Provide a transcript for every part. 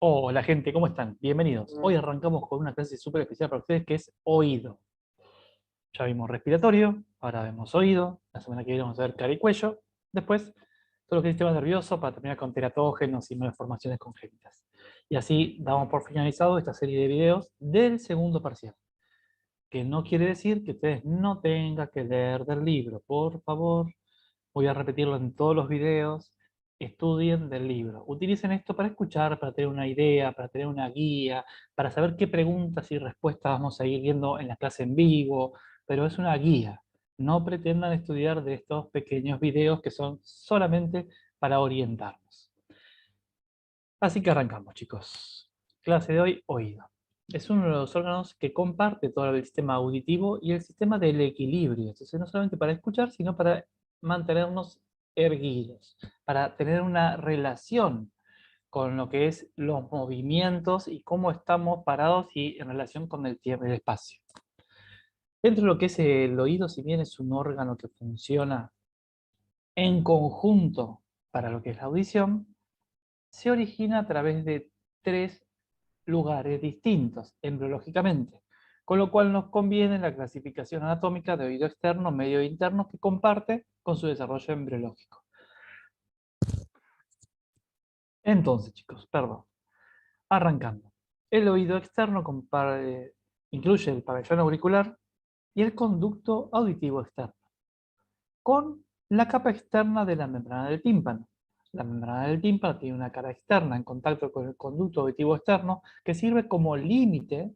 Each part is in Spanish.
Hola gente, ¿cómo están? Bienvenidos. Hoy arrancamos con una clase súper especial para ustedes que es oído. Ya vimos respiratorio, ahora vemos oído, la semana que viene vamos a ver cara y cuello, después todo lo que es sistema nervioso para terminar con teratógenos y malformaciones congénitas. Y así damos por finalizado esta serie de videos del segundo parcial, que no quiere decir que ustedes no tengan que leer del libro. Por favor, voy a repetirlo en todos los videos. Estudien del libro. Utilicen esto para escuchar, para tener una idea, para tener una guía, para saber qué preguntas y respuestas vamos a ir viendo en la clase en vivo, pero es una guía. No pretendan estudiar de estos pequeños videos que son solamente para orientarnos. Así que arrancamos, chicos. Clase de hoy, oído. Es uno de los órganos que comparte todo el sistema auditivo y el sistema del equilibrio. Entonces, no solamente para escuchar, sino para mantenernos erguidos, para tener una relación con lo que es los movimientos y cómo estamos parados y en relación con el tiempo y el espacio. Dentro de lo que es el oído, si bien es un órgano que funciona en conjunto para lo que es la audición, se origina a través de tres lugares distintos, embriológicamente, con lo cual nos conviene la clasificación anatómica de oído externo, medio e interno, que comparte con su desarrollo embriológico. Entonces, chicos, perdón, arrancando. El oído externo incluye el pabellón auricular y el conducto auditivo externo, con la capa externa de la membrana del tímpano. La membrana del tímpano tiene una cara externa en contacto con el conducto auditivo externo que sirve como límite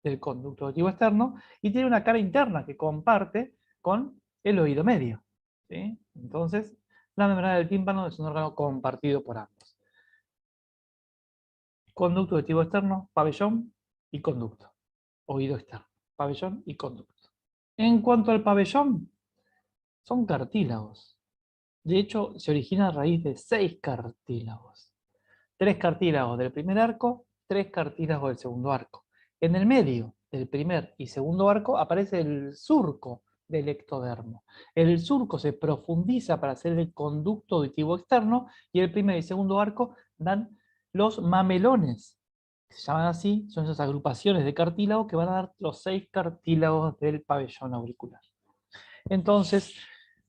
del conducto auditivo externo y tiene una cara interna que comparte con el oído medio, ¿sí? Entonces, la membrana del tímpano es un órgano compartido por ambos. Conducto auditivo externo, pabellón y conducto. Oído externo, pabellón y conducto. En cuanto al pabellón, son cartílagos. De hecho, se origina a raíz de 6 cartílagos. 3 cartílagos del primer arco, 3 cartílagos del segundo arco. En el medio del primer y segundo arco aparece el surco del ectodermo. El surco se profundiza para hacer el conducto auditivo externo y el primer y segundo arco dan los mamelones, que se llaman así, son esas agrupaciones de cartílagos que van a dar los 6 cartílagos del pabellón auricular. Entonces,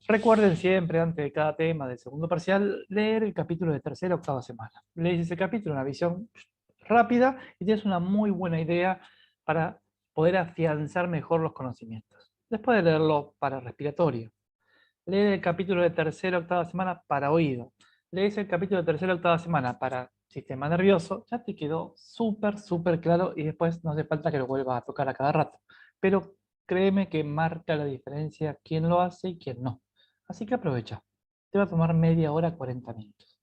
recuerden siempre, antes de cada tema del segundo parcial, leer el capítulo de tercera a octava semana. Lees ese capítulo, una visión rápida, y tienes una muy buena idea para poder afianzar mejor los conocimientos. Después de leerlo para respiratorio, lees el capítulo de tercera a octava semana para oído. Lees el capítulo de tercera a octava semana para sistema nervioso, ya te quedó súper, súper claro y después no hace falta que lo vuelvas a tocar a cada rato. Pero créeme que marca la diferencia quién lo hace y quién no. Así que aprovecha. Te va a tomar media hora, 40 minutos.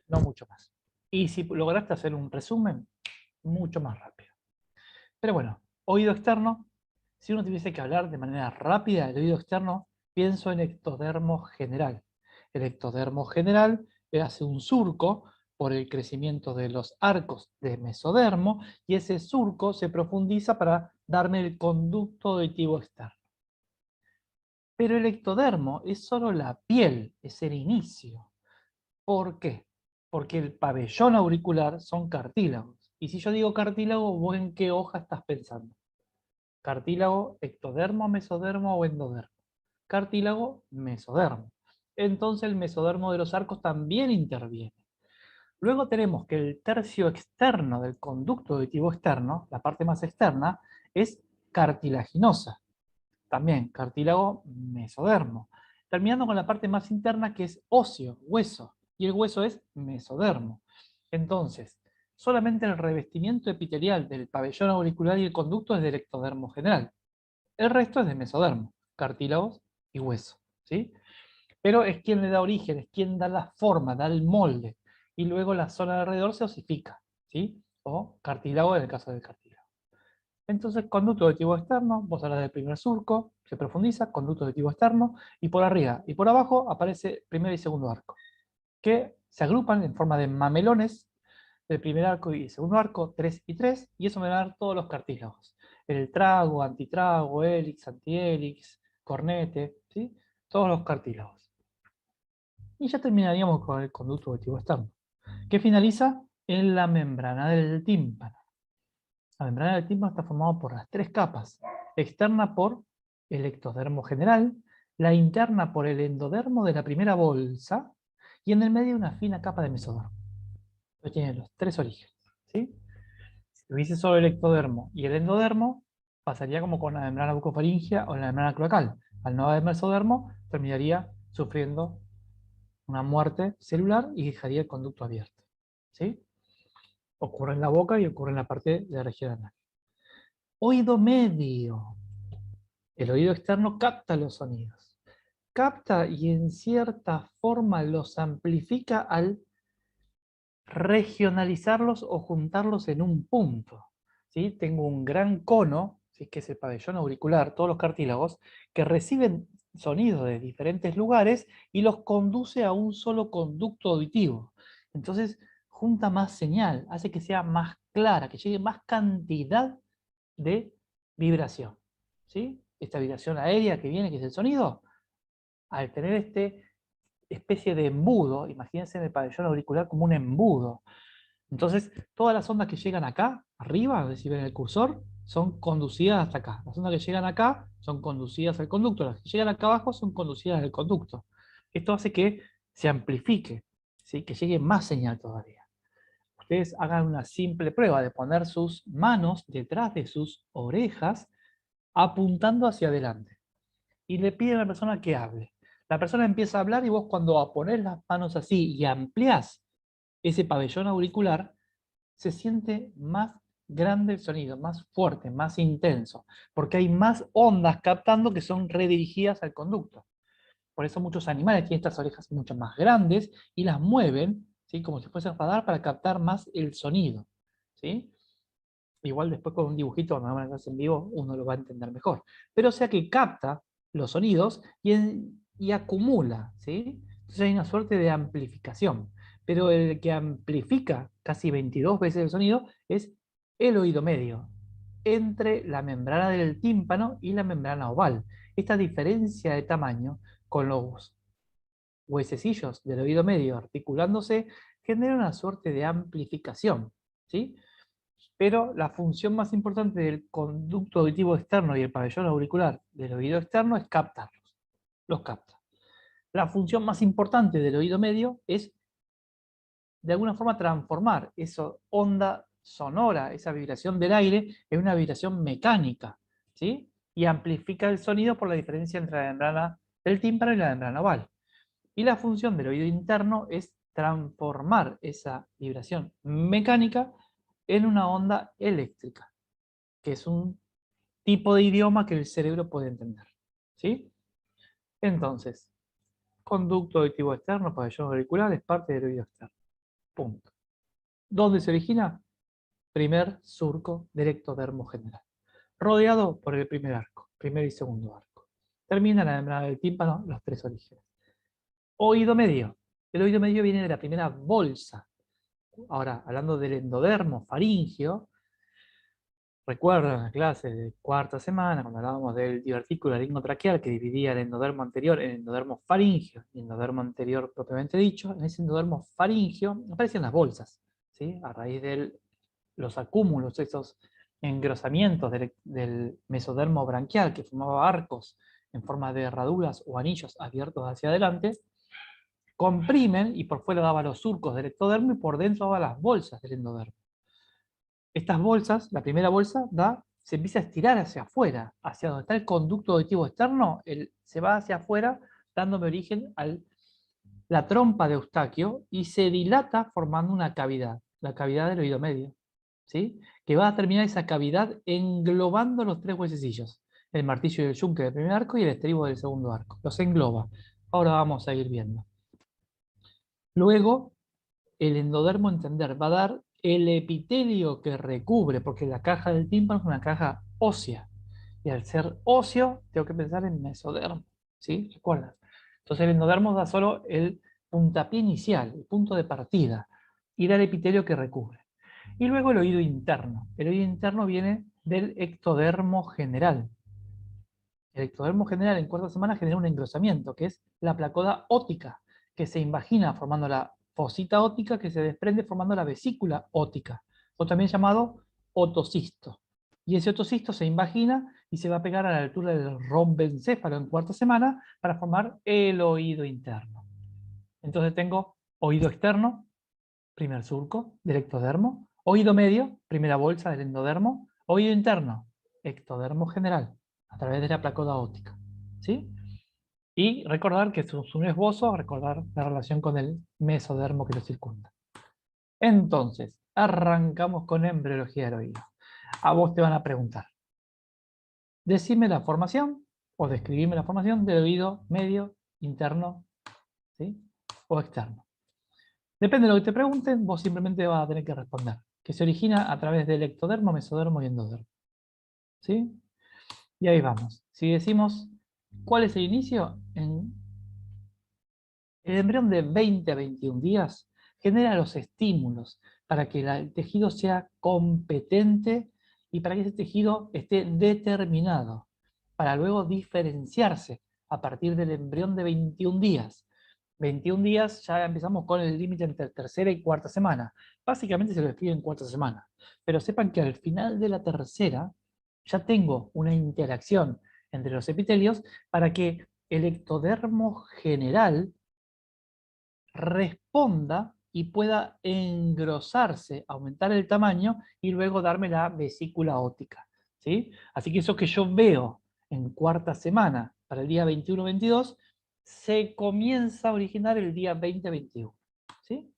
No mucho más. Y si lograste hacer un resumen, mucho más rápido. Pero bueno, oído externo. Si uno tuviese que hablar de manera rápida del oído externo, pienso en ectodermo general. El ectodermo general hace un surco por el crecimiento de los arcos de mesodermo y ese surco se profundiza para darme el conducto auditivo externo. Pero el ectodermo es solo la piel, es el inicio. ¿Por qué? Porque el pabellón auricular son cartílagos. Y si yo digo cartílago, ¿vos en qué hoja estás pensando? Cartílago, ectodermo, mesodermo o endodermo. Cartílago, mesodermo. Entonces el mesodermo de los arcos también interviene. Luego tenemos que el tercio externo del conducto auditivo externo, la parte más externa, es cartilaginosa. También cartílago, mesodermo. Terminando con la parte más interna que es óseo, hueso. Y el hueso es mesodermo. Entonces, solamente el revestimiento epitelial del pabellón auricular y el conducto es del ectodermo general. El resto es de mesodermo, cartílagos y hueso, ¿sí? Pero es quien le da origen, es quien da la forma, da el molde. Y luego la zona de alrededor se osifica, ¿sí? O cartílago en el caso del cartílago. Entonces, conducto auditivo externo, vos hablas del primer surco, se profundiza, conducto auditivo externo, y por arriba y por abajo aparece primer y segundo arco, que se agrupan en forma de mamelones del primer arco y segundo arco, 3 y 3, y eso me va a dar todos los cartílagos. El trago, antitrago, hélix, antihélix, cornete, ¿sí? Todos los cartílagos. Y ya terminaríamos con el conducto auditivo externo, que finaliza en la membrana del tímpano. La membrana del tímpano está formada por las tres capas. Externa por el ectodermo general, la interna por el endodermo de la primera bolsa, y en el medio una fina capa de mesodermo. Entonces tiene los tres orígenes. ¿Sí? Si tuviese solo el ectodermo y el endodermo, pasaría como con la membrana bucofaringea o la membrana cloacal. Al no haber mesodermo, terminaría sufriendo una muerte celular y dejaría el conducto abierto. ¿Sí? Ocurre en la boca y ocurre en la parte de la región anal. Oído medio. El oído externo capta los sonidos. Capta y en cierta forma los amplifica al regionalizarlos o juntarlos en un punto. ¿Sí? Tengo un gran cono, ¿sí? Que es el pabellón auricular, todos los cartílagos, que reciben sonidos de diferentes lugares y los conduce a un solo conducto auditivo. Entonces, junta más señal, hace que sea más clara, que llegue más cantidad de vibración. ¿Sí? Esta vibración aérea que viene, que es el sonido, al tener este especie de embudo, imagínense en el pabellón auricular como un embudo. Entonces, todas las ondas que llegan acá, arriba, es decir, en el cursor, son conducidas hasta acá. Las ondas que llegan acá son conducidas al conducto, las que llegan acá abajo son conducidas al conducto. Esto hace que se amplifique, ¿sí? Que llegue más señal todavía. Ustedes hagan una simple prueba de poner sus manos detrás de sus orejas apuntando hacia adelante. Y le piden a la persona que hable. La persona empieza a hablar y vos cuando ponés las manos así y ampliás ese pabellón auricular, se siente más grande el sonido, más fuerte, más intenso, porque hay más ondas captando que son redirigidas al conducto. Por eso muchos animales tienen estas orejas mucho más grandes y las mueven, ¿sí? Como si fuese radar para captar más el sonido. ¿Sí? Igual después con un dibujito, cuando hagan en vivo, uno lo va a entender mejor. Pero o sea que capta los sonidos y acumula, ¿sí? Entonces hay una suerte de amplificación. Pero el que amplifica casi 22 veces el sonido es el oído medio, entre la membrana del tímpano y la membrana oval. Esta diferencia de tamaño con los huesecillos del oído medio articulándose genera una suerte de amplificación, ¿sí? Pero la función más importante del conducto auditivo externo y el pabellón auricular del oído externo es captarlos. Los capta. La función más importante del oído medio es, de alguna forma, transformar esa onda sonora, esa vibración del aire, en una vibración mecánica, ¿sí? Y amplifica el sonido por la diferencia entre la membrana del tímpano y la membrana oval. Y la función del oído interno es transformar esa vibración mecánica en una onda eléctrica, que es un tipo de idioma que el cerebro puede entender. ¿Sí? Entonces, conducto auditivo externo, pabellón auricular, es parte del oído externo. Punto. ¿Dónde se origina? Primer surco del ectodermo general, rodeado por el primer arco, primer y segundo arco. Termina en la membrana del tímpano, los tres orígenes. Oído medio. El oído medio viene de la primera bolsa. Ahora, hablando del endodermo faríngeo, recuerdan la clase de cuarta semana, cuando hablábamos del divertículo laringotraqueal que dividía el endodermo anterior en endodermo faríngeo y endodermo anterior propiamente dicho, en ese endodermo faríngeo aparecían las bolsas, ¿sí? A raíz de los acúmulos, esos engrosamientos del mesodermo branquial que formaba arcos en forma de herraduras o anillos abiertos hacia adelante, comprimen y por fuera daba los surcos del ectodermo y por dentro daba las bolsas del endodermo. Estas bolsas, la primera bolsa se empieza a estirar hacia afuera, hacia donde está el conducto auditivo externo, se va hacia afuera, dándome origen a la trompa de Eustaquio y se dilata formando una cavidad, la cavidad del oído medio, ¿sí? Que va a terminar esa cavidad englobando los tres huesecillos, el martillo y el yunque del primer arco y el estribo del segundo arco. Los engloba. Ahora vamos a ir viendo. Luego, el endodermo entender va a dar el epitelio que recubre, porque la caja del tímpano es una caja ósea. Y al ser óseo, tengo que pensar en mesodermo. ¿Sí? ¿Recuerdan? Entonces el endodermo da solo el puntapié inicial, el punto de partida, y da el epitelio que recubre. Y luego el oído interno. El oído interno viene del ectodermo general. El ectodermo general en cuarta semana genera un engrosamiento, que es la placoda óptica, que se invagina formando la fosita óptica que se desprende formando la vesícula óptica, o también llamado otocisto. Y ese otocisto se invagina y se va a pegar a la altura del rombencéfalo en cuarta semana para formar el oído interno. Entonces tengo oído externo, primer surco del ectodermo, oído medio, primera bolsa del endodermo, oído interno, ectodermo general, a través de la placoda óptica. ¿Sí? Y recordar que esto es un esbozo, recordar la relación con el mesodermo que lo circunda. Entonces, arrancamos con embriología del oído. A vos te van a preguntar, decime la formación, o describime la formación del oído medio, interno, ¿sí? O externo. Depende de lo que te pregunten, vos simplemente vas a tener que responder, que se origina a través del ectodermo, mesodermo y endodermo. ¿Sí? Y ahí vamos. Si decimos, ¿cuál es el inicio? El embrión de 20 a 21 días genera los estímulos para que el tejido sea competente y para que ese tejido esté determinado, para luego diferenciarse a partir del embrión de 21 días. 21 días ya empezamos con el límite entre tercera y cuarta semana. Básicamente se lo escribe en cuarta semana. Pero sepan que al final de la tercera ya tengo una interacción entre los epitelios para que el ectodermo general responda y pueda engrosarse, aumentar el tamaño y luego darme la vesícula óptica. ¿Sí? Así que eso que yo veo en cuarta semana para el día 21-22 se comienza a originar el día 20-21. ¿Sí?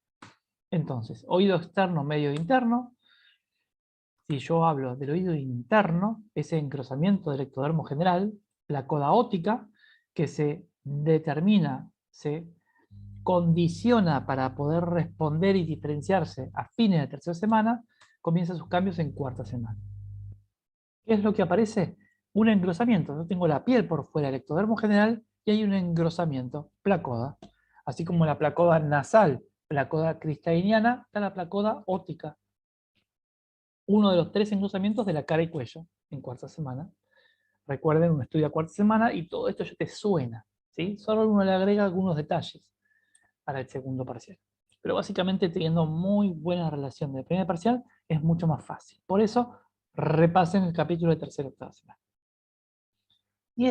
Entonces, oído externo, medio interno. Si yo hablo del oído interno, ese engrosamiento del ectodermo general, la coda óptica, que se determina, se condiciona para poder responder y diferenciarse a fines de tercera semana, comienza sus cambios en cuarta semana. ¿Qué es lo que aparece? Un engrosamiento. Yo tengo la piel por fuera del ectodermo general y hay un engrosamiento, placoda. Así como la placoda nasal, placoda cristaliniana, está la placoda óptica. Uno de los 3 engrosamientos de la cara y cuello en cuarta semana. Recuerden, uno estudia cuarta semana y todo esto ya te suena. ¿Sí? Solo uno le agrega algunos detalles para el segundo parcial. Pero básicamente teniendo muy buena relación de primer parcial es mucho más fácil. Por eso repasen el capítulo de tercera y octava semana. Y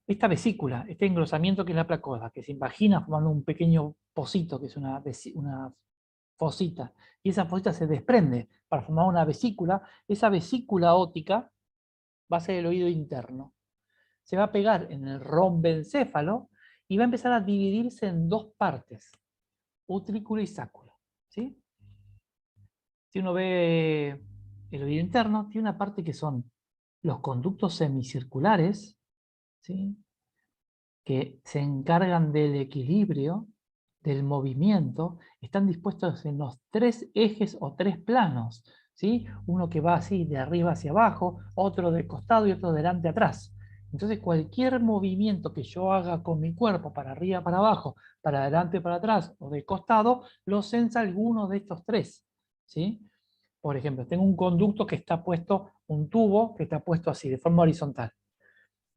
esta vesícula, este engrosamiento que es la placoda, que se invagina formando un pequeño pocito, que es una fosita, y esa fosita se desprende para formar una vesícula, esa vesícula óptica va a ser el oído interno. Se va a pegar en el rombencéfalo y va a empezar a dividirse en dos partes, utrículo y sácula. ¿Sí? Si uno ve el oído interno, tiene una parte que son los conductos semicirculares, ¿sí? Que se encargan del equilibrio, del movimiento, están dispuestos en los 3 ejes o 3 planos. ¿Sí? Uno que va así de arriba hacia abajo, otro de costado y otro delante atrás. Entonces cualquier movimiento que yo haga con mi cuerpo para arriba, para abajo, para adelante, para atrás o de costado, lo sensa alguno de estos 3. ¿Sí? Por ejemplo, tengo un conducto que está puesto, un tubo que está puesto así, de forma horizontal.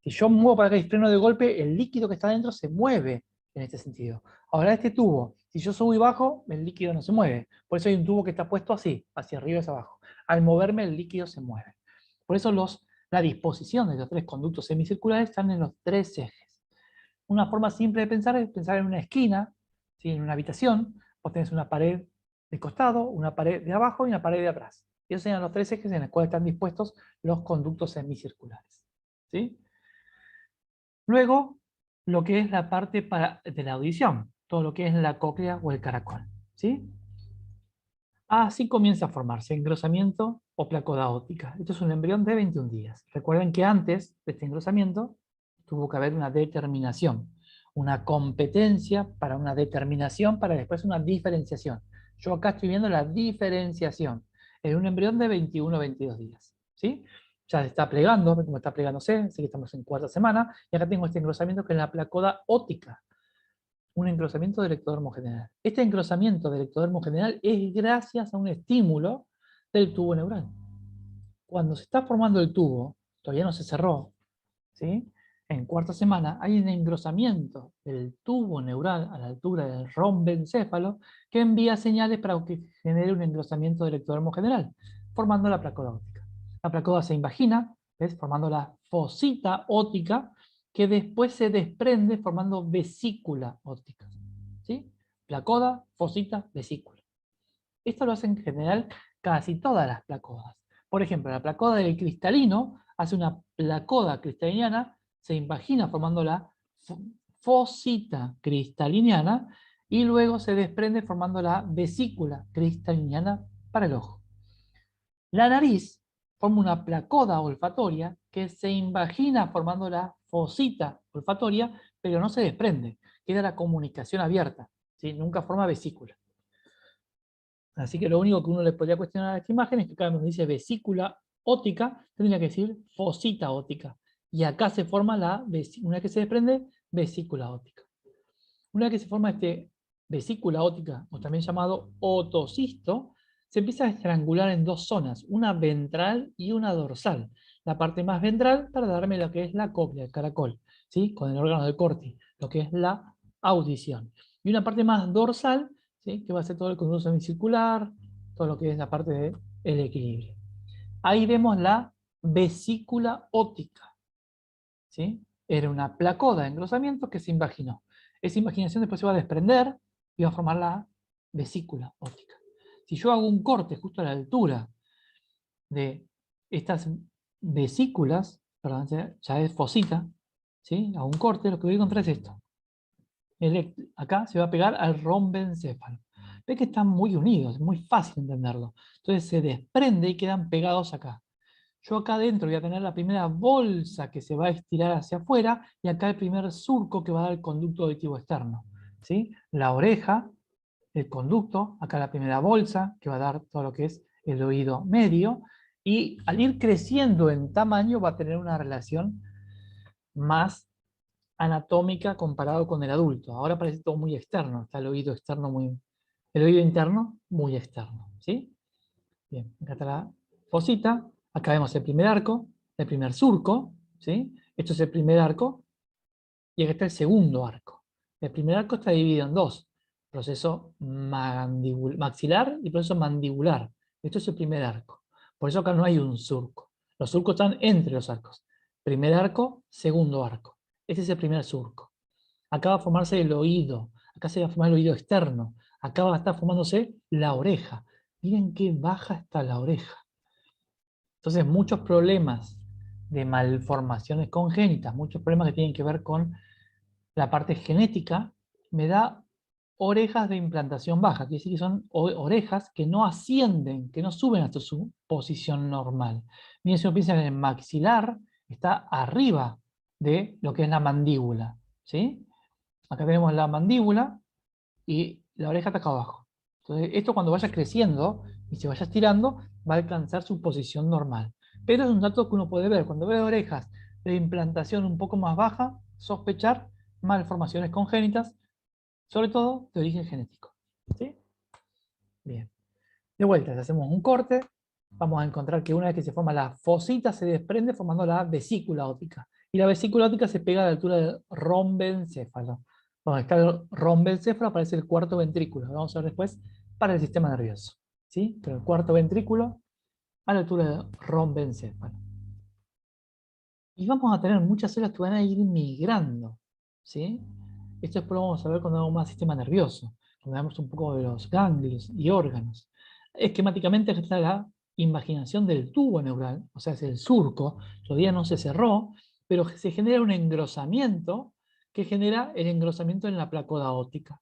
Si yo muevo para acá y freno de golpe, el líquido que está dentro se mueve en este sentido. Ahora este tubo, si yo subo y bajo, el líquido no se mueve. Por eso hay un tubo que está puesto así, hacia arriba y hacia abajo. Al moverme, el líquido se mueve. Por eso la disposición de los 3 conductos semicirculares están en los 3 ejes. Una forma simple de pensar es pensar en una esquina, ¿sí? En una habitación. Vos tenés una pared de costado, una pared de abajo y una pared de atrás. Y esos serían los 3 ejes en los cuales están dispuestos los conductos semicirculares. ¿Sí? Luego, lo que es la parte de la audición, todo lo que es la cóclea o el caracol. ¿Sí? Así comienza a formarse engrosamiento o placoda óptica. Esto es un embrión de 21 días. Recuerden que antes de este engrosamiento tuvo que haber una determinación, una competencia para una determinación, para después una diferenciación. Yo acá estoy viendo la diferenciación en un embrión de 21 o 22 días. ¿Sí? Ya se está plegando, como está plegándose, así que estamos en cuarta semana, y acá tengo este engrosamiento que es la placoda óptica, un engrosamiento del ectodermo general. Este engrosamiento del ectodermo general es gracias a un estímulo del tubo neural. Cuando se está formando el tubo, todavía no se cerró, ¿sí? en cuarta semana hay un engrosamiento del tubo neural a la altura del romboencéfalo que envía señales para que genere un engrosamiento del ectodermo general, formando la placoda óptica. La placoda se invagina, ¿ves? Formando la fosita óptica, que después se desprende formando vesícula óptica. ¿Sí? Placoda, fosita, vesícula. Esto lo hacen en general casi todas las placodas. Por ejemplo, la placoda del cristalino hace una placoda cristaliniana, se invagina formando la fosita cristaliniana y luego se desprende formando la vesícula cristaliniana para el ojo. La nariz forma una placoda olfatoria que se invagina formando la fosita olfatoria, pero no se desprende, queda la comunicación abierta, ¿sí? Nunca forma vesícula. Así que lo único que uno le podría cuestionar a esta imagen es que acá donde dice vesícula óptica, tendría que decir fosita óptica. Y acá se forma una vez que se desprende, vesícula óptica. Una vez que se forma vesícula óptica, o también llamado otocisto, se empieza a estrangular en dos zonas, una ventral y una dorsal. La parte más ventral para darme lo que es la cóclea, el caracol, ¿sí? Con el órgano del corti, lo que es la audición. Y una parte más dorsal, ¿sí? Que va a ser todo el conducto semicircular, todo lo que es la parte del equilibrio. Ahí vemos la vesícula óptica, ¿sí? Era una placoda de engrosamiento que se invaginó. Esa invaginación después se va a desprender y va a formar la vesícula óptica. Si yo hago un corte justo a la altura de estas vesículas, perdón, ya es fosita, ¿sí? Hago un corte, lo que voy a encontrar es esto. Acá se va a pegar al romboencéfalo. Ve que están muy unidos, es muy fácil entenderlo. Entonces se desprende y quedan pegados acá. Yo acá adentro voy a tener la primera bolsa que se va a estirar hacia afuera y acá el primer surco que va a dar el conducto auditivo externo, ¿sí? La oreja, el conducto, acá la primera bolsa que va a dar todo lo que es el oído medio, y al ir creciendo en tamaño va a tener una relación más anatómica comparado con el adulto. Ahora parece todo muy externo, está el oído externo el oído interno muy externo, ¿sí? Bien, acá está la fosita, acá vemos el primer arco, el primer surco, ¿sí? Esto es el primer arco, y acá está el segundo arco. El primer arco está dividido en dos, proceso maxilar y proceso mandibular. Esto es el primer arco. Por eso acá no hay un surco. Los surcos están entre los arcos. Primer arco, segundo arco. Este es el primer surco. Acá va a formarse el oído, acá se va a formar el oído externo, acá va a estar formándose la oreja. Miren qué baja está la oreja. Entonces, muchos problemas de malformaciones congénitas, muchos problemas que tienen que ver con la parte genética, me da orejas de implantación baja, quiere decir que son orejas que no ascienden, que no suben hasta su posición normal. Miren, si uno piensa en el maxilar, está arriba de lo que es la mandíbula, ¿sí? Acá tenemos la mandíbula y la oreja está acá abajo. Entonces, esto cuando vaya creciendo y se vaya estirando, va a alcanzar su posición normal. Pero es un dato que uno puede ver. Cuando ve orejas de implantación un poco más baja, sospechar malformaciones congénitas, sobre todo de origen genético. ¿Sí? Bien. De vuelta, si hacemos un corte, vamos a encontrar que una vez que se forma la fosita, se desprende formando la vesícula óptica. Y la vesícula óptica se pega a la altura del romboencéfalo. Donde está el romboencéfalo aparece el cuarto ventrículo. Lo vamos a ver después para el sistema nervioso. ¿Sí? Pero el cuarto ventrículo a la altura del romboencéfalo. Y vamos a tener muchas células que van a ir migrando. ¿Sí? Esto después lo vamos a ver cuando hagamos más sistema nervioso. Cuando veamos un poco de los ganglios y órganos. Esquemáticamente está la invaginación del tubo neural, o sea, es el surco, todavía no se cerró, pero se genera un engrosamiento que genera el engrosamiento en la placoda óptica.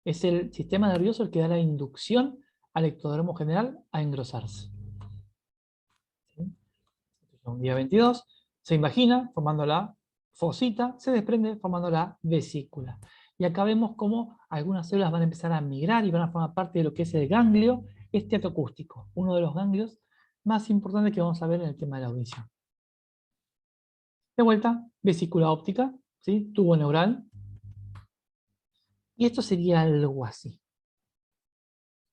Es el sistema nervioso el que da la inducción al ectodermo general a engrosarse. ¿Sí? Un día 22, se imagina formando la fosita, se desprende formando la vesícula. Y acá vemos cómo algunas células van a empezar a migrar y van a formar parte de lo que es el ganglio esteatocústico, uno de los ganglios más importantes que vamos a ver en el tema de la audición. De vuelta, vesícula óptica, ¿sí? Tubo neural. Y esto sería algo así.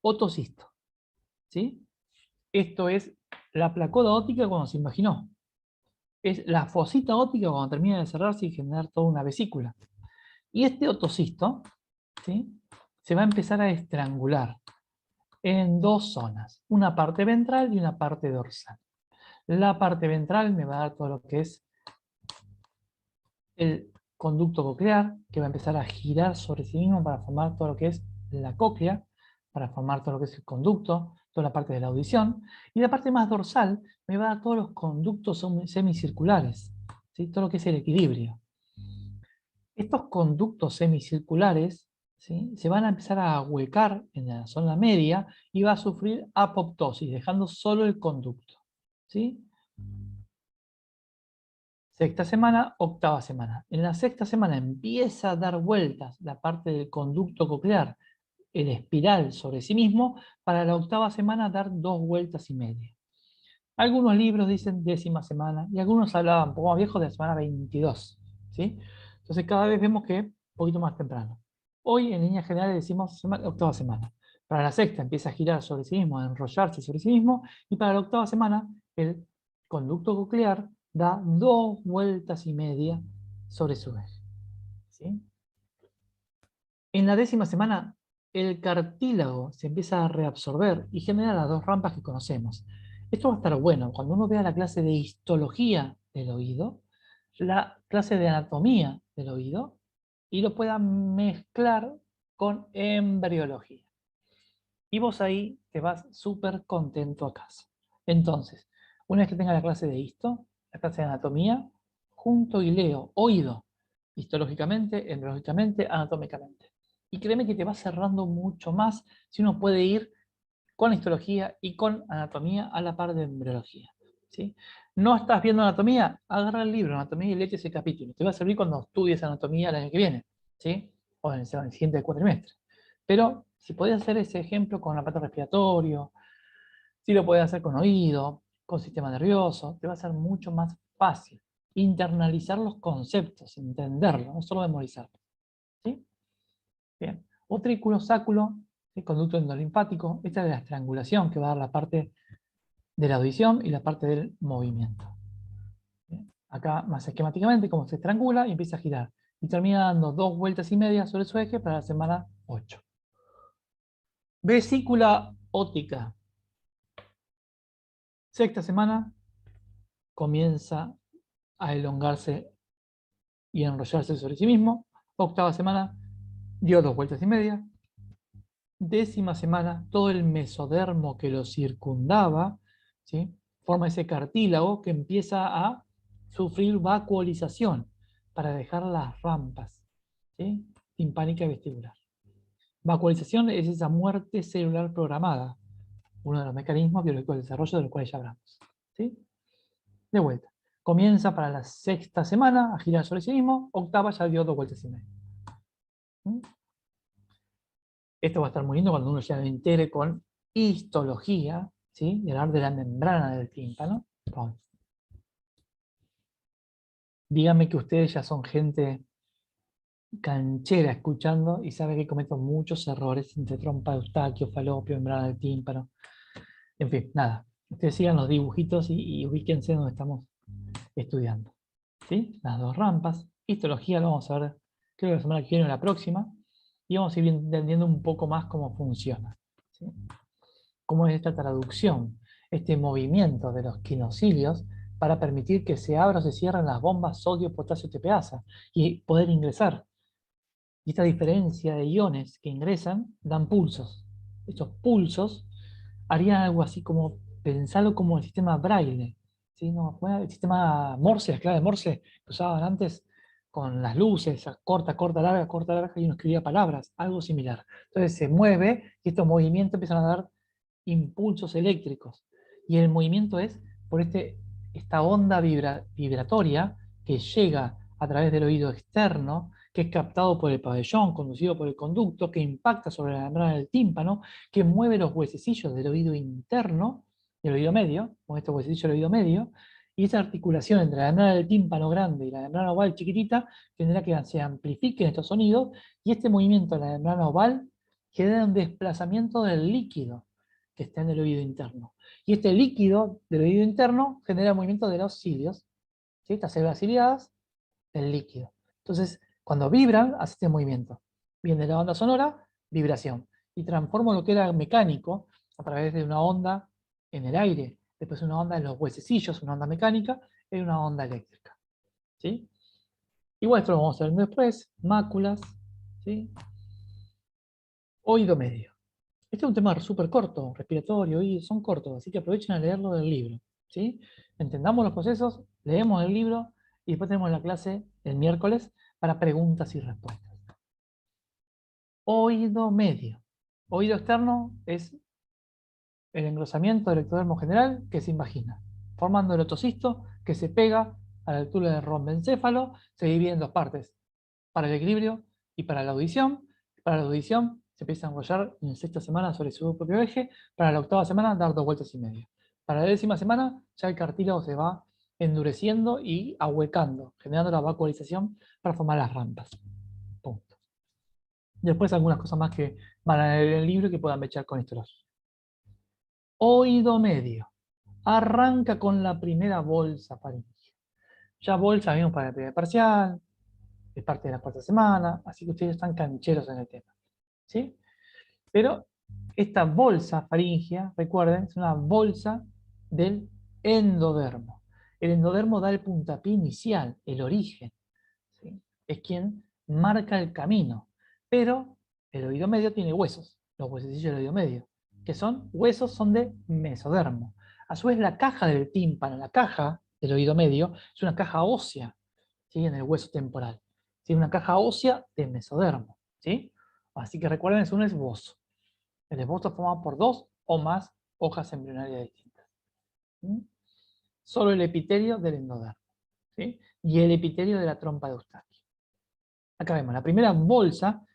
Otocisto, ¿sí? Esto es la placoda óptica cuando se imaginó. es la fosita óptica cuando termina de cerrarse y generar toda una vesícula. Y este otocisto, ¿sí?, se va a empezar a estrangular en dos zonas, una parte ventral y una parte dorsal. La parte ventral me va a dar todo lo que es el conducto coclear, que va a empezar a girar sobre sí mismo para formar todo lo que es la cóclea, para formar todo lo que es el conducto, toda la parte de la audición. Y la parte más dorsal me va a dar todos los conductos semicirculares, ¿sí?, todo lo que es el equilibrio. Estos conductos semicirculares, ¿sí?, se van a empezar a ahuecar en la zona media y va a sufrir apoptosis, dejando solo el conducto, ¿sí? Sexta semana, octava semana. En la sexta semana empieza a dar vueltas la parte del conducto coclear, el espiral sobre sí mismo, para la octava semana dar 2,5 vueltas. Algunos libros dicen décima semana y algunos hablaban un poco más viejos de la semana 22, ¿sí? Entonces cada vez vemos que un poquito más temprano. Hoy en líneas generales decimos octava semana. Para la sexta empieza a girar sobre sí mismo, a enrollarse sobre sí mismo, y para la octava semana el conducto coclear da 2,5 vueltas sobre su eje, ¿sí? En la décima semana, el cartílago se empieza a reabsorber y genera las dos rampas que conocemos. Esto va a estar bueno cuando uno vea la clase de histología del oído, la clase de anatomía del oído, y lo pueda mezclar con embriología. Y vos ahí te vas súper contento a casa. Entonces, una vez que tenga la clase de histo, la clase de anatomía, junto y leo oído, histológicamente, embriológicamente, anatómicamente. Y créeme que te va cerrando mucho más si uno puede ir con histología y con anatomía a la par de embriología, ¿sí? No estás viendo anatomía, agarra el libro Anatomía y léete ese capítulo. Te va a servir cuando estudies anatomía el año que viene, ¿sí?, o en el siguiente cuatrimestre. Pero si podés hacer ese ejemplo con aparato respiratorio, si lo podés hacer con oído, con sistema nervioso, te va a ser mucho más fácil internalizar los conceptos, entenderlos, no solo memorizarlos, ¿sí? Bien. Otrículo, sáculo, ¿sí?, conducto endolinfático. Esta es la estrangulación que va a dar la parte de la audición y la parte del movimiento. Bien. Acá, más esquemáticamente, cómo se estrangula y empieza a girar. Y termina dando 2,5 vueltas sobre su eje para la semana 8. Vesícula óptica. Sexta semana comienza a elongarse y enrollarse sobre sí mismo. Octava semana dio 2,5 vueltas. Décima semana, todo el mesodermo que lo circundaba, ¿sí?, forma ese cartílago que empieza a sufrir vacuolización para dejar las rampas, ¿sí?, timpánica y vestibular. Vacuolización es esa muerte celular programada, uno de los mecanismos biológicos de desarrollo de los cuales ya hablamos, ¿sí? De vuelta. Comienza para la sexta semana a girar sobre sí mismo, octava ya dio 2,5 vueltas. ¿Mm? Esto va a estar muy lindo cuando uno ya lo integre con histología, ¿sí?, y hablar de la membrana del tímpano. Díganme que ustedes ya son gente canchera escuchando y sabe que cometo muchos errores entre trompa de Eustaquio, falopio, membrana del tímpano. En fin, nada. Ustedes sigan los dibujitos y ubíquense donde estamos estudiando, ¿sí? Las dos rampas. Histología lo vamos a ver, creo que la semana que viene o la próxima. Y vamos a ir entendiendo un poco más cómo funciona, ¿sí?, cómo es esta traducción, este movimiento de los quinocilios para permitir que se abran o se cierren las bombas sodio, potasio, tepeasa y poder ingresar. Y esta diferencia de iones que ingresan dan pulsos. Estos pulsos harían algo así como, pensarlo como el sistema Braille, ¿sí? ¿No? El sistema Morse, las claves Morse que usaban antes con las luces, corta, larga, y uno escribía palabras, algo similar. Entonces se mueve y estos movimientos empiezan a dar impulsos eléctricos. Y el movimiento es por esta onda vibratoria que llega a través del oído externo, que es captado por el pabellón, conducido por el conducto, que impacta sobre la membrana del tímpano, que mueve los huesecillos del oído interno, del oído medio, con estos huesecillos del oído medio, y esa articulación entre la membrana del tímpano grande y la membrana oval chiquitita genera que se amplifiquen estos sonidos, y este movimiento de la membrana oval genera un desplazamiento del líquido que está en el oído interno. Y este líquido del oído interno genera movimiento de los cilios, ¿sí? Estas células ciliadas, el líquido. Entonces, cuando vibran, hace este movimiento. Viene la onda sonora, vibración. Y transformo lo que era mecánico a través de una onda en el aire, después una onda en los huesecillos, una onda mecánica, en una onda eléctrica. ¿Sí? Igual esto lo vamos a ver después. Máculas, ¿sí? Oído medio. Este es un tema súper corto, respiratorio, oído, son cortos, así que aprovechen a leerlo del libro. ¿Sí? Entendamos los procesos, leemos el libro y después tenemos la clase el miércoles para preguntas y respuestas. Oído medio. Oído externo es el engrosamiento del ectodermo general que se invagina, formando el otocisto que se pega a la altura del rombencéfalo, se divide en dos partes, para el equilibrio y para la audición. Para la audición se empieza a enrollar en la sexta semana sobre su propio eje, para la octava semana dar 2,5 vueltas. Para la 10ª semana ya el cartílago se va endureciendo y ahuecando, generando la vacuolización para formar las rampas. Punto. Después algunas cosas más que van a leer en el libro y que puedan echar con histología. Oído medio. Arranca con la primera bolsa faríngea. Ya bolsa vimos para el primer parcial, es parte de la cuarta semana, así que ustedes están cancheros en el tema. ¿Sí? Pero esta bolsa faríngea, recuerden, es una bolsa del endodermo. El endodermo da el puntapié inicial, el origen. ¿Sí? Es quien marca el camino. Pero el oído medio tiene huesos, los huesecillos del oído medio, que son huesos, son de mesodermo. A su vez, la caja del tímpano, la caja del oído medio, es una caja ósea, ¿sí? En el hueso temporal. ¿Sí? Una caja ósea de mesodermo. ¿Sí? Así que recuerden, es un esbozo. El esbozo formado por dos o más hojas embrionarias distintas. ¿Sí? Solo el epitelio del endodermo. ¿Sí? Y el epitelio de la trompa de Eustaquio. Acá vemos, la primera bolsa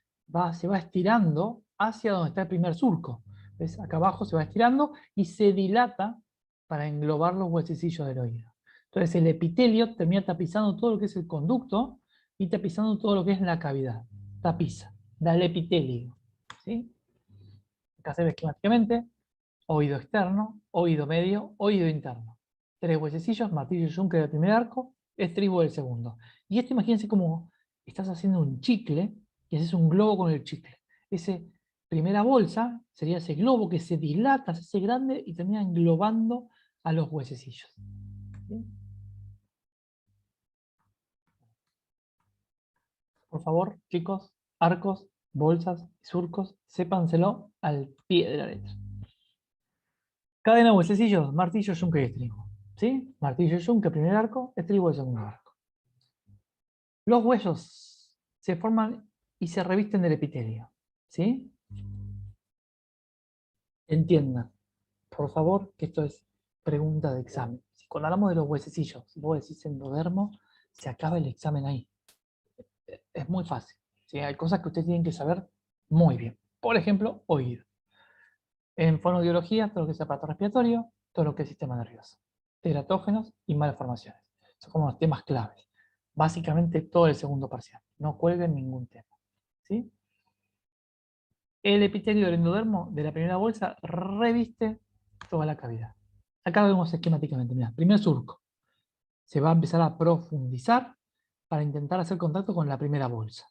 se va estirando hacia donde está el primer surco. ¿Ves? Acá abajo se va estirando y se dilata para englobar los huesecillos del oído. Entonces el epitelio termina tapizando todo lo que es el conducto y tapizando todo lo que es la cavidad. Tapiza, da el epitelio. ¿Sí? Acá se ve esquemáticamente, oído externo, oído medio, oído interno. 3 huesecillos, martillo y yunque del primer arco, estribo del segundo. Y esto imagínense como estás haciendo un chicle y haces un globo con el chicle. Esa primera bolsa sería ese globo que se dilata, se hace grande y termina englobando a los huesecillos. ¿Sí? Por favor, chicos, arcos, bolsas, surcos, sépanselo al pie de la letra. Cadena de huesecillos, martillo, yunque y estribo. ¿Sí? Martillo, yunque, primer arco, estribo, el segundo arco. Los huesos se forman y se revisten del epitelio. ¿Sí? Entiendan, por favor, que esto es pregunta de examen. Si cuando hablamos de los huesecillos, si vos decís endodermo, se acaba el examen ahí. Es muy fácil. ¿Sí? Hay cosas que ustedes tienen que saber muy bien. Por ejemplo, oído. En fonoaudiología, todo lo que es aparato respiratorio, todo lo que es sistema nervioso. Teratógenos y malformaciones. Son como los temas claves. Básicamente todo el segundo parcial. No cuelguen ningún tema. ¿Sí? El epitelio del endodermo de la primera bolsa reviste toda la cavidad. Acá lo vemos esquemáticamente. Mirá, primer surco. Se va a empezar a profundizar para intentar hacer contacto con la primera bolsa.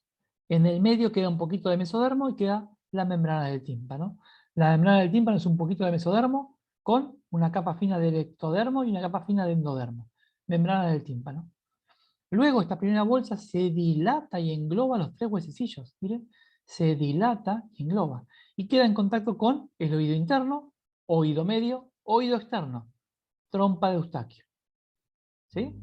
En el medio queda un poquito de mesodermo y queda la membrana del tímpano. La membrana del tímpano es un poquito de mesodermo con una capa fina de ectodermo y una capa fina de endodermo. Membrana del tímpano. Luego esta primera bolsa se dilata y engloba los 3 huesecillos. Miren, se dilata y engloba. Y queda en contacto con el oído interno, oído medio, oído externo. Trompa de Eustaquio. ¿Sí?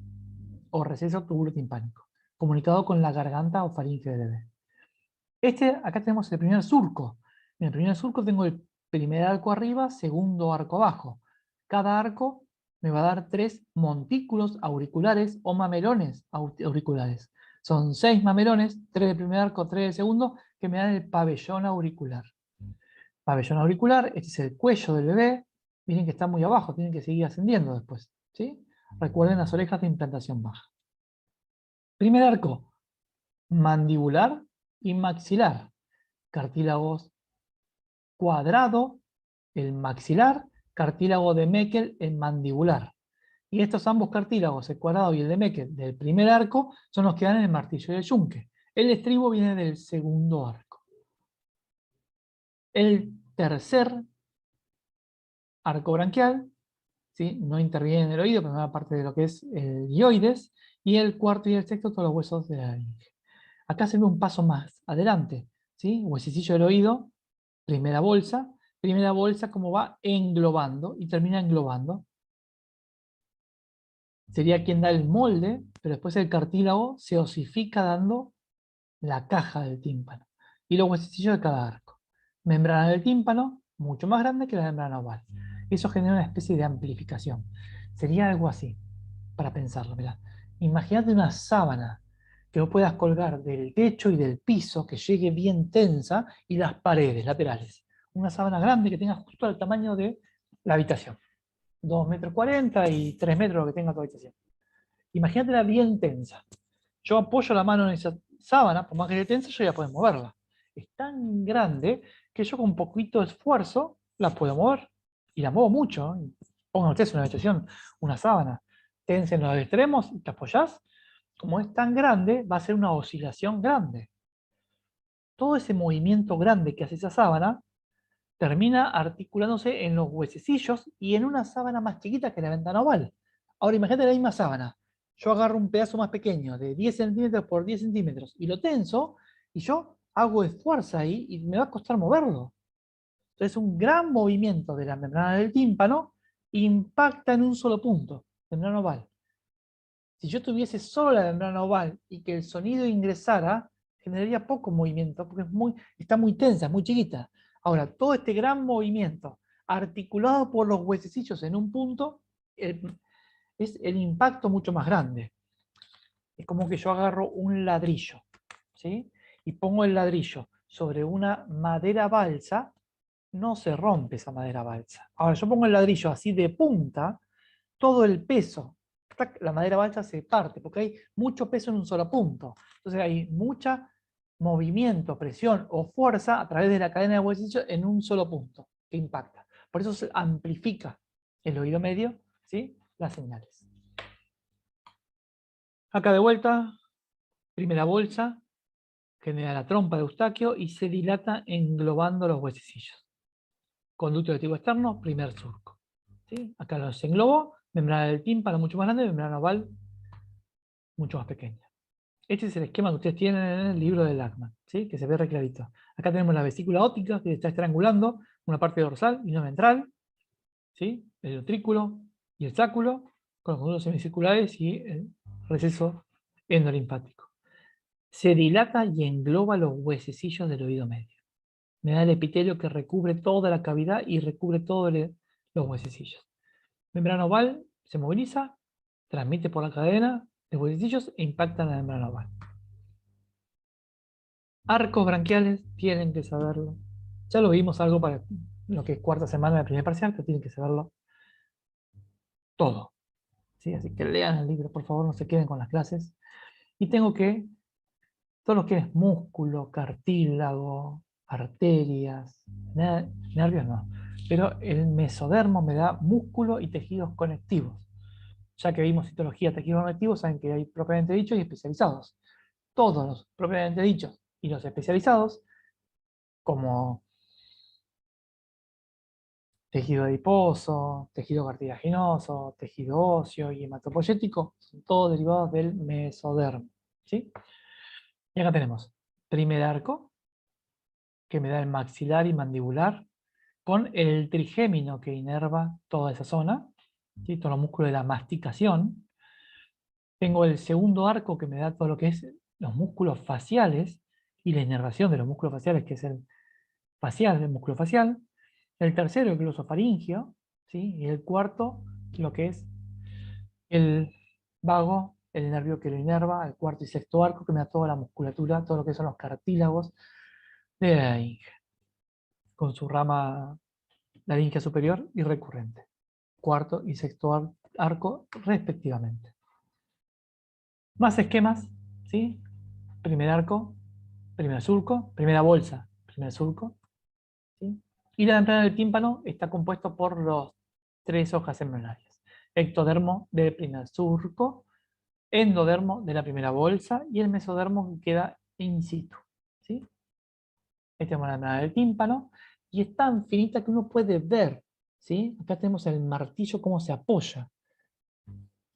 O receso túbulo timpánico, comunicado con la garganta o faringe del bebé. Acá tenemos el primer surco. En el primer surco tengo el primer arco arriba, segundo arco abajo. Cada arco me va a dar 3 montículos auriculares o mamelones auriculares. Son 6 mamelones, 3 del primer arco, 3 del segundo, que me dan el pabellón auricular. Pabellón auricular, este es el cuello del bebé. Miren que está muy abajo, tienen que seguir ascendiendo después. ¿Sí? Recuerden las orejas de implantación baja. Primer arco, mandibular y maxilar. Cartílagos cuadrado, el maxilar, cartílago de Meckel, el mandibular. Y estos ambos cartílagos, el cuadrado y el de Meckel, del primer arco, son los que dan el martillo y el yunque. El estribo viene del segundo arco. El tercer arco branquial, ¿sí?, no interviene en el oído, pero no parte de lo que es el dioides. Y el cuarto y el sexto, todos los huesos de la laringe. Acá se ve un paso más adelante, ¿sí? Huesecillo del oído, primera bolsa como va englobando y termina englobando. Sería quien da el molde, pero después el cartílago se osifica dando la caja del tímpano y los huesecillos de cada arco. Membrana del tímpano, mucho más grande que la membrana oval. Eso genera una especie de amplificación. Sería algo así, para pensarlo. Mirá. Imagínate una sábana que vos puedas colgar del techo y del piso, que llegue bien tensa, y las paredes laterales. Una sábana grande que tenga justo el tamaño de la habitación. 2,40 m y 3 metros lo que tenga tu habitación. Imagínatela bien tensa. Yo apoyo la mano en esa sábana, por más que esté tensa, yo ya puedo moverla. Es tan grande que yo con poquito esfuerzo la puedo mover. Y la muevo mucho. Pongan ustedes una habitación, una sábana, tensa en los extremos y te apoyás. Como es tan grande, va a ser una oscilación grande. Todo ese movimiento grande que hace esa sábana termina articulándose en los huesecillos y en una sábana más chiquita que la ventana oval. Ahora imagínate la misma sábana. Yo agarro un pedazo más pequeño de 10 centímetros por 10 centímetros y lo tenso y yo hago esfuerzo ahí y me va a costar moverlo. Entonces un gran movimiento de la membrana del tímpano impacta en un solo punto, membrana oval. Si yo tuviese solo la membrana oval y que el sonido ingresara, generaría poco movimiento porque está muy tensa, muy chiquita. Ahora, todo este gran movimiento, articulado por los huesecillos en un punto, es el impacto mucho más grande. Es como que yo agarro un ladrillo, ¿sí?, y pongo el ladrillo sobre una madera balsa, no se rompe esa madera balsa. Ahora, yo pongo el ladrillo así de punta, todo el peso, la madera balsa se parte, porque hay mucho peso en un solo punto. Entonces hay mucho movimiento, presión o fuerza a través de la cadena de huesecillos en un solo punto que impacta. Por eso se amplifica el oído medio, ¿sí?, las señales. Acá de vuelta, primera bolsa, genera la trompa de Eustaquio y se dilata englobando los huesecillos. Conducto electivo externo, primer surco. ¿Sí? Acá los englobó, membrana del tímpano mucho más grande, membrana oval mucho más pequeña. Este es el esquema que ustedes tienen en el libro de Lachmann, ¿sí?, que se ve re clarito. Acá tenemos la vesícula óptica que está estrangulando una parte dorsal y una ventral, ¿sí?, el utrículo y el sáculo, con los conductos semicirculares y el receso endolinfático. Se dilata y engloba los huesecillos del oído medio. Me da el epitelio que recubre toda la cavidad y recubre todos los huesecillos. Membrana oval se moviliza, transmite por la cadena de huesecillos e impacta en la membrana oval. Arcos branquiales, tienen que saberlo. Ya lo vimos algo para lo que es cuarta semana de primer parcial, pero tienen que saberlo todo. ¿Sí? Así que lean el libro, por favor, no se queden con las clases. Y tengo que, todo lo que es músculo, cartílago, arterias, nervios no, pero el mesodermo me da músculo y tejidos conectivos. Ya que vimos citología, tejidos conectivos, saben que hay propiamente dichos y especializados. Todos los propiamente dichos y los especializados, como tejido adiposo, tejido cartilaginoso, tejido óseo y hematopoyético, son todos derivados del mesodermo. ¿Sí? Y acá tenemos primer arco, que me da el maxilar y mandibular, con el trigémino que inerva toda esa zona, ¿sí?, todo el músculo de la masticación. Tengo el segundo arco que me da todo lo que es los músculos faciales y la inervación de los músculos faciales, que es el facial, el músculo facial. El tercero, el glosofaringio, ¿sí?, y el cuarto, lo que es el vago, el nervio que lo inerva, el cuarto y sexto arco, que me da toda la musculatura, todo lo que son los cartílagos de la laringe, con su rama laringe superior y recurrente. Cuarto y sexto arco, respectivamente. Más esquemas, ¿sí? Primer arco, primer surco, primera bolsa, primer surco, ¿sí? Y la membrana del tímpano está compuesto por los 3 hojas embrionarias. ectodermo del primer surco, endodermo de la primera bolsa y el mesodermo que queda in situ. ¿Sí? Ahí tenemos la membrana del tímpano y es tan finita que uno puede ver. ¿Sí? Acá tenemos el martillo cómo se apoya.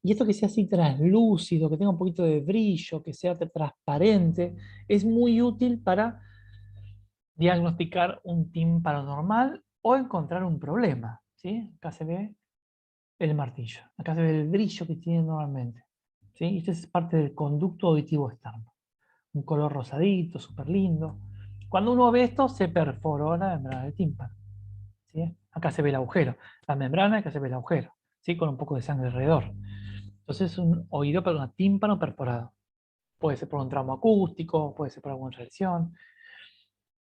Y esto que sea así translúcido, que tenga un poquito de brillo, que sea transparente, es muy útil para diagnosticar un tímpano normal o encontrar un problema. ¿Sí? Acá se ve el martillo, acá se ve el brillo que tiene normalmente. ¿Sí? Este es parte del conducto auditivo externo. Un color rosadito, súper lindo. Cuando uno ve esto, se perforó la membrana del tímpano. ¿Sí? Acá se ve el agujero. La membrana, acá se ve el agujero. ¿Sí? Con un poco de sangre alrededor. Entonces es un oído, pero un tímpano perforado. Puede ser por un trauma acústico, puede ser por alguna reacción.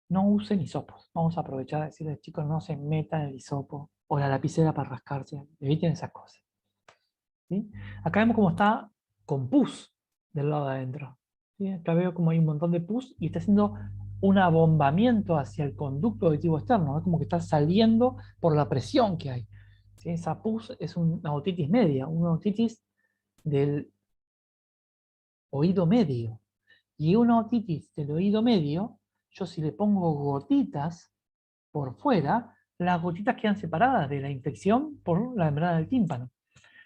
No usen hisopos. Vamos a aprovechar a decirles, chicos, no se metan el hisopo o la lapicera para rascarse. Eviten esas cosas. ¿Sí? Acá vemos cómo está con pus del lado de adentro. ¿Sí? Acá veo como hay un montón de pus y está haciendo un abombamiento hacia el conducto auditivo externo. Es como que está saliendo por la presión que hay. ¿Sí? Esa pus es una otitis media, una otitis del oído medio. Y una otitis del oído medio, yo si le pongo gotitas por fuera, las gotitas quedan separadas de la infección por la membrana del tímpano.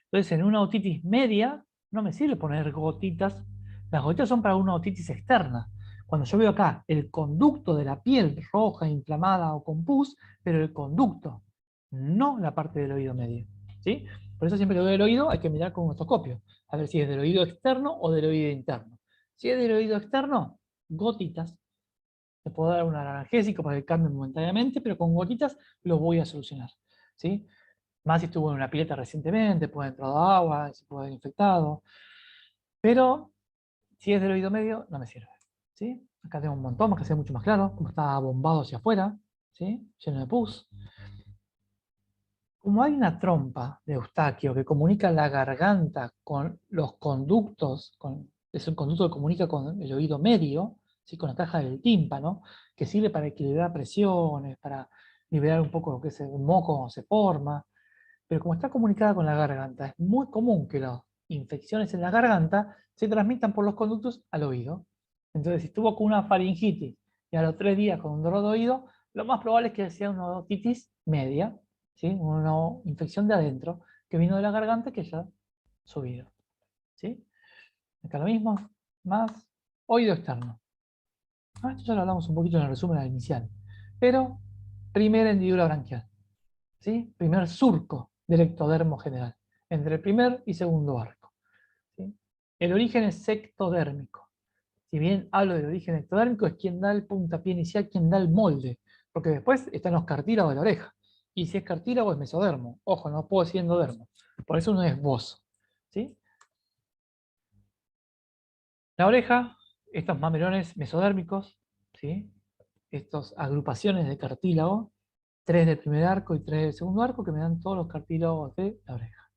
Entonces, en una otitis media, no me sirve poner gotitas. Las gotitas son para una otitis externa. Cuando yo veo acá el conducto de la piel roja, inflamada o con pus, pero el conducto, no la parte del oído medio. ¿Sí? Por eso siempre que veo el oído hay que mirar con un otoscopio, a ver si es del oído externo o del oído interno. Si es del oído externo, gotitas. Te puedo dar un analgésico para que cambie momentáneamente, pero con gotitas lo voy a solucionar. ¿Sí? Más si estuvo en una pileta recientemente, puede haber entrado agua, se puede haber infectado. Pero si es del oído medio, no me sirve. ¿Sí? Acá tengo un montón, más que sea mucho más claro, como está bombado hacia afuera, ¿sí? Lleno de pus. Como hay una trompa de Eustaquio que comunica la garganta con los conductos, es un conducto que comunica con el oído medio, ¿sí? Con la caja del tímpano, que sirve para equilibrar presiones, para liberar un poco lo que es el moco cuando se forma. Pero como está comunicada con la garganta, es muy común que las infecciones en la garganta se transmitan por los conductos al oído. Entonces, si estuvo con una faringitis y a los 3 días con un dolor de oído, lo más probable es que sea una otitis media, ¿sí? Una infección de adentro que vino de la garganta que ya ha subido. ¿Sí? Acá lo mismo, más oído externo. Esto ya lo hablamos un poquito en el resumen inicial. Pero, primera hendidura branquial. ¿Sí? Primer surco del ectodermo general, entre el primer y segundo arco. ¿Sí? El origen es ectodérmico. Si bien hablo del origen ectodérmico, es quien da el puntapié inicial, quien da el molde, porque después están los cartílagos de la oreja. Y si es cartílago es mesodermo. Ojo, no puedo decir endodermo. Por eso no es esbozo. ¿Sí? La oreja, estos mamelones mesodérmicos, ¿sí? Estas agrupaciones de cartílago, 3 del primer arco y 3 del segundo arco, que me dan todos los cartílagos de la oreja.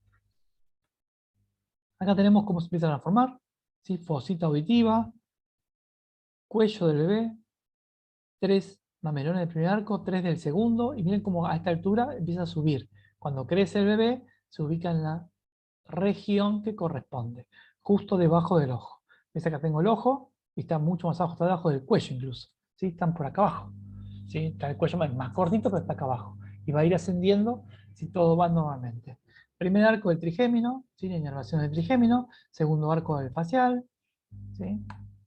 Acá tenemos cómo se empiezan a formar, ¿sí? Fosita auditiva, cuello del bebé, 3 mamelones del primer arco, 3 del segundo, y miren cómo a esta altura empieza a subir. Cuando crece el bebé, se ubica en la región que corresponde, justo debajo del ojo. Ves acá tengo el ojo, y está mucho más abajo, está debajo del cuello incluso, ¿sí? Están por acá abajo. ¿Sí? Está el cuello más cortito, pero está acá abajo. Y va a ir ascendiendo si todo va normalmente. Primer arco del trigémino, ¿sí? La inervación del trigémino. Segundo arco del facial, ¿sí?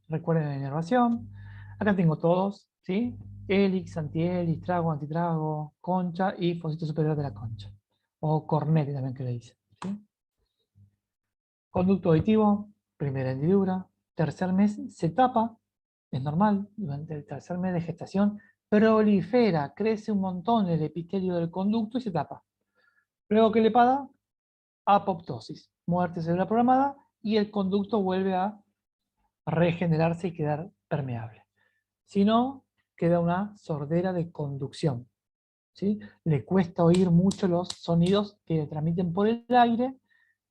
Recuerden la inervación. Acá tengo todos, ¿sí? Hélix, antihélix, trago, antitrago, concha y fosito superior de la concha. O cornete también que le dicen. ¿Sí? Conducto auditivo, primera hendidura. Tercer mes se tapa, es normal, durante el tercer mes de gestación prolifera, crece un montón el epitelio del conducto y se tapa. Luego, ¿qué le pasa? Apoptosis, muerte celular programada, y el conducto vuelve a regenerarse y quedar permeable. Si no, queda una sordera de conducción. ¿Sí? Le cuesta oír mucho los sonidos que le transmiten por el aire,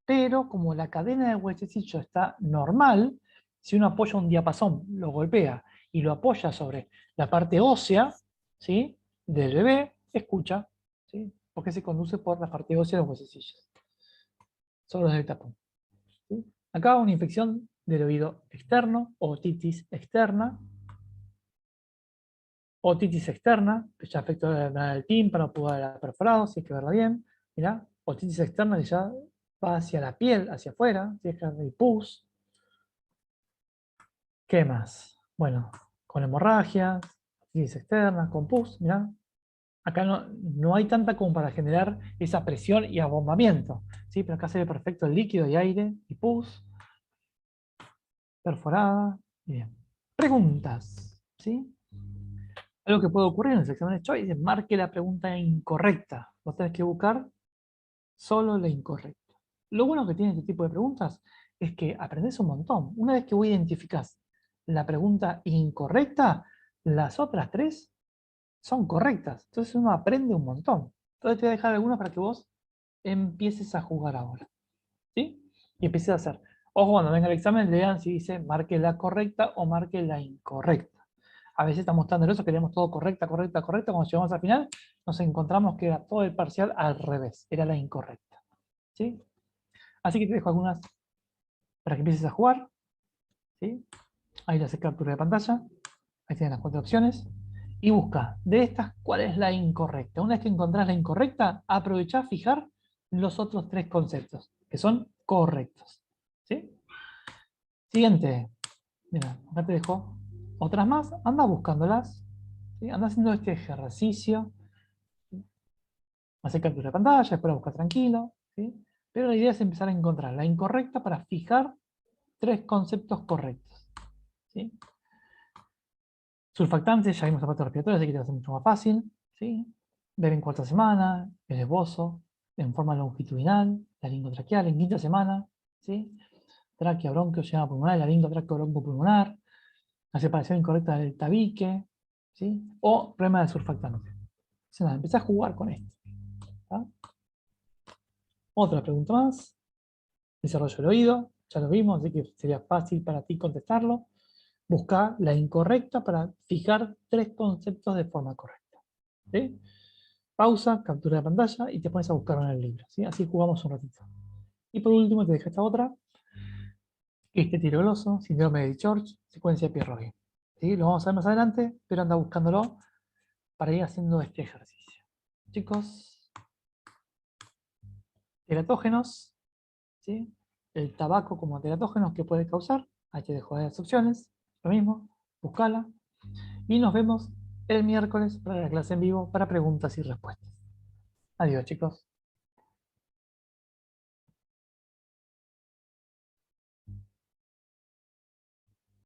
pero como la cadena de huesecillo está normal, si uno apoya un diapasón, lo golpea y lo apoya sobre la parte ósea, ¿sí? Del bebé, escucha, ¿sí? Porque se conduce por la parte ósea de los huesecillos. sobre los del tapón. ¿Sí? Acá una infección del oído externo, otitis externa, otitis externa, que ya afecta el tímpano, pudo haber perforado, si hay que verla bien. Mirá, otitis externa que ya va hacia la piel, hacia afuera, si es que hay pus. ¿Qué más? Bueno, con hemorragias, otitis externa, con pus, mirá. Acá no hay tanta como para generar esa presión y abombamiento, ¿sí? Pero acá se ve perfecto el líquido y aire y pus, perforada. Bien. Preguntas, ¿sí? Algo que puede ocurrir en el examen de Choice es marque la pregunta incorrecta. Vos tenés que buscar solo la incorrecta. Lo bueno que tiene este tipo de preguntas es que aprendes un montón. Una vez que vos identificás la pregunta incorrecta, las otras tres son correctas. Entonces uno aprende un montón. Entonces te voy a dejar algunas para que vos empieces a jugar ahora. ¿Sí? Y empieces a hacer. Ojo, cuando venga el examen, lean si dice marque la correcta o marque la incorrecta. A veces estamos tan nerviosos que leemos todo correcta, correcta, correcta. Cuando llegamos al final, nos encontramos que era todo el parcial al revés. Era la incorrecta. ¿Sí? Así que te dejo algunas para que empieces a jugar. ¿Sí? Ahí le haces captura de pantalla. Ahí tienes las 4 opciones. Y busca de estas cuál es la incorrecta. Una vez que encontrás la incorrecta, aprovechá a fijar los otros 3 conceptos, que son correctos. ¿Sí? Siguiente. Mira, acá te dejo otras más. Anda buscándolas. ¿Sí? Anda haciendo este ejercicio. Hacer captura de pantalla, después busca tranquilo. ¿Sí? Pero la idea es empezar a encontrar la incorrecta para fijar 3 conceptos correctos. ¿Sí? Surfactantes, ya vimos aparato respiratorio, así que te va a ser mucho más fácil. ¿Sí? Ver en cuarta semana, el esbozo, en forma longitudinal, la laringotraqueal en quinta semana. ¿Sí? Tráquea, bronquio, llama pulmonar, laringotraqueo, broncopulmonar, la separación incorrecta del tabique, ¿sí? O problema de surfactante. Entonces, nada, empecé a jugar con esto. ¿Tá? Otra pregunta más. Desarrollo del oído, ya lo vimos, así que sería fácil para ti contestarlo. Busca la incorrecta para fijar 3 conceptos de forma correcta. ¿Sí? Pausa, captura de pantalla y te pones a buscarlo en el libro. ¿Sí? Así jugamos un ratito. Y por último te dejo esta otra, que es tiroglosio, síndrome de George, secuencia Pierre-Roger. ¿Sí? Lo vamos a ver más adelante, pero anda buscándolo para ir haciendo este ejercicio. Chicos, teratógenos, ¿sí? El tabaco como teratógenos que puede causar. Ahí te dejo las opciones. Lo mismo, buscala. Y nos vemos el miércoles para la clase en vivo para preguntas y respuestas. Adiós, chicos.